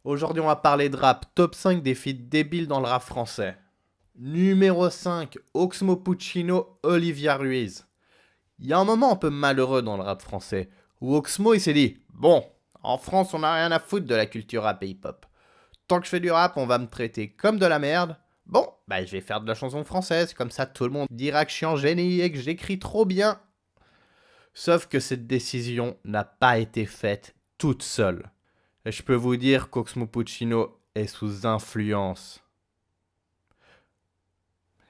Aujourd'hui, on va parler de rap. Top 5 des feats débiles dans le rap français. Numéro 5, Oxmo Puccino, Olivia Ruiz. Il y a un moment un peu malheureux dans le rap français, où Oxmo il s'est dit « Bon, en France, on n'a rien à foutre de la culture rap et hip-hop. Tant que je fais du rap, on va me traiter comme de la merde. Bon, bah je vais faire de la chanson française, comme ça tout le monde dira que je suis un génie et que j'écris trop bien. » Sauf que cette décision n'a pas été faite toute seule. Et je peux vous dire qu'Oxmo Puccino est sous influence.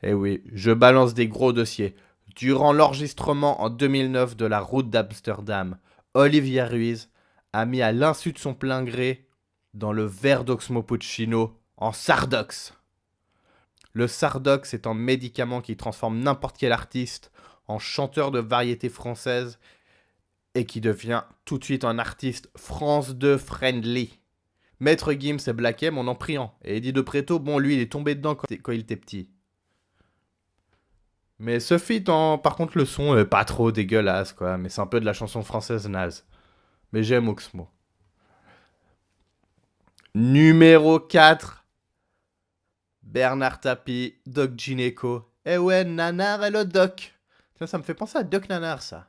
Eh oui, je balance des gros dossiers. Durant l'enregistrement en 2009 de La Route d'Amsterdam, Olivia Ruiz a mis à l'insu de son plein gré dans le verre d'Oxmo Puccino en Sardox. Le Sardox est un médicament qui transforme n'importe quel artiste en chanteur de variété française et qui devient tout de suite un artiste France 2 friendly. Maître Gims et Black M en ont pris un. Et Eddie de Pretto, bon lui il est tombé dedans quand il était petit. Mais ce feat, par contre le son est pas trop dégueulasse quoi. Mais c'est un peu de la chanson française naze. Mais j'aime Oxmo. Numéro 4. Bernard Tapie, Doc Gynéco. Eh ouais, Nanar et le Doc. Ça me fait penser à Doc Nanar ça.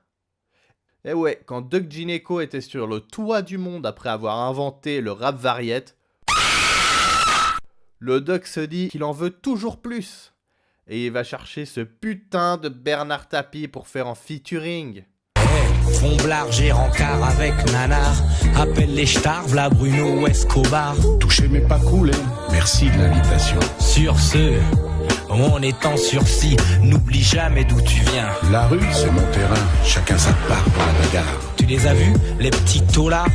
Eh ouais, quand Doc Gynéco était sur le toit du monde après avoir inventé le rap variette, le Doc se dit qu'il en veut toujours plus. Et il va chercher ce putain de Bernard Tapie pour faire un featuring. Fomblard, j'ai rencard avec Nanar. Appelle les stars, v'là Bruno Escobar. Touché mais pas coulé, merci de l'invitation. Sur ce, on est en sursis, n'oublie jamais d'où tu viens. La rue, c'est mon terrain, chacun sa part pour la bagarre. Tu les as vus, les petits taulards?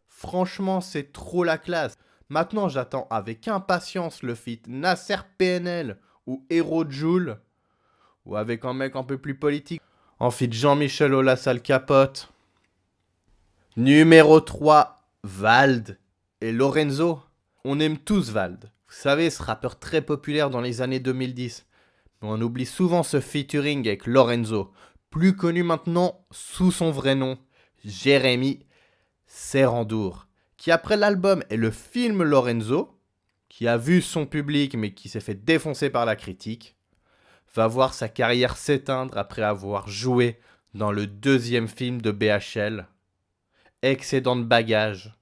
Franchement, c'est trop la classe. Maintenant, j'attends avec impatience le feat Nasser PNL ou Hero Joule, ou avec un mec un peu plus politique, en feat Jean-Michel Aulas Al Capote. Numéro 3, Vald et Lorenzo. On aime tous Vald. Vous savez, ce rappeur très populaire dans les années 2010. Mais on oublie souvent ce featuring avec Lorenzo, plus connu maintenant sous son vrai nom, Jérémy Serrandour, qui après l'album et le film Lorenzo, qui a vu son public mais qui s'est fait défoncer par la critique, va voir sa carrière s'éteindre après avoir joué dans le deuxième film de BHL, Excédent de bagages,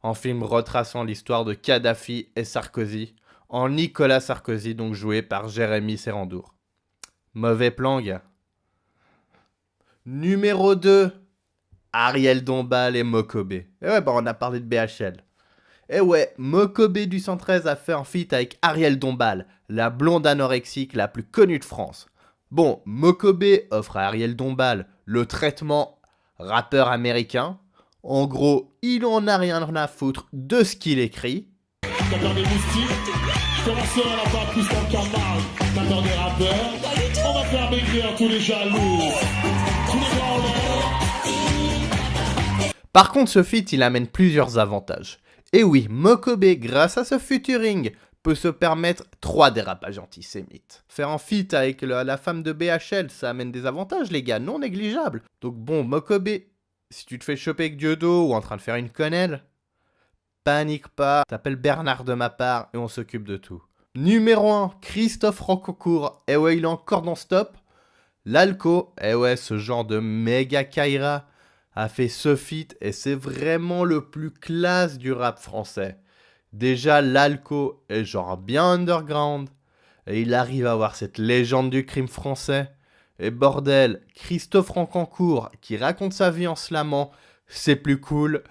un film retraçant l'histoire de Kadhafi et Sarkozy, en Nicolas Sarkozy, donc joué par Jérémy Serrandour. Mauvais plan, gars. Numéro 2, Ariel Dombal et Mokobé. Et ouais, on a parlé de BHL. Et ouais, Mokobé du 113 a fait un feat avec Ariel Dombal, la blonde anorexique la plus connue de France. Bon, Mokobé offre à Ariel Dombal le traitement rappeur américain. En gros, il en a rien à foutre de ce qu'il écrit. T'as peur des moustiques? Comment ça on n'a pas plus qu'un camarade? T'as peur des rappeurs? On va faire baigner tous les jaloux. Tous les gars en l'air. Par contre, ce feat, il amène plusieurs avantages. Et oui, Mokobé, grâce à ce featuring, peut se permettre 3 dérapages antisémites. Faire un feat avec la femme de BHL, ça amène des avantages, les gars, non négligeables. Donc bon, Mokobé, si tu te fais choper avec Diodo ou en train de faire une quenelle, panique pas, t'appelles Bernard de ma part et on s'occupe de tout. Numéro 1, Christophe Rancourt. Eh ouais, il est encore dans Stop. L'Alco, eh ouais, ce genre de méga Kaira a fait ce feat et c'est vraiment le plus classe du rap français. Déjà, l'Alco est genre bien underground et il arrive à avoir cette légende du crime français. Et bordel, Christophe Rancourt qui raconte sa vie en slamant, c'est plus cool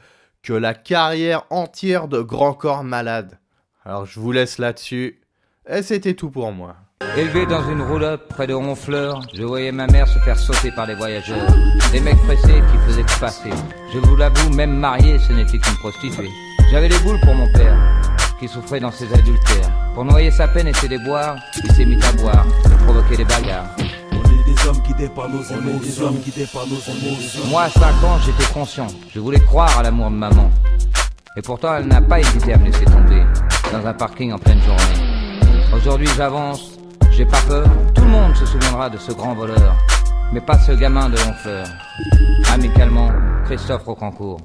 que la carrière entière de Grand Corps Malade. Alors je vous laisse là-dessus et c'était tout pour moi. Élevé dans une roulotte près de Honfleur, je voyais ma mère se faire sauter par les voyageurs. Des mecs pressés qui faisaient que passer. Je vous l'avoue, même marié, ce n'était qu'une prostituée. J'avais les boules pour mon père, qui souffrait dans ses adultères. Pour noyer sa peine et ses déboires, il s'est mis à boire, de provoquer des bagarres. Des hommes qui dépassent nos émotions, des hommes qui dépassent nos émotions. Moi, à 5 ans, j'étais conscient. Je voulais croire à l'amour de maman. Et pourtant, elle n'a pas hésité à me laisser tomber dans un parking en pleine journée. Aujourd'hui, j'avance, j'ai pas peur. Tout le monde se souviendra de ce grand voleur. Mais pas ce gamin de Honfleur. Amicalement, Christophe Rancourt.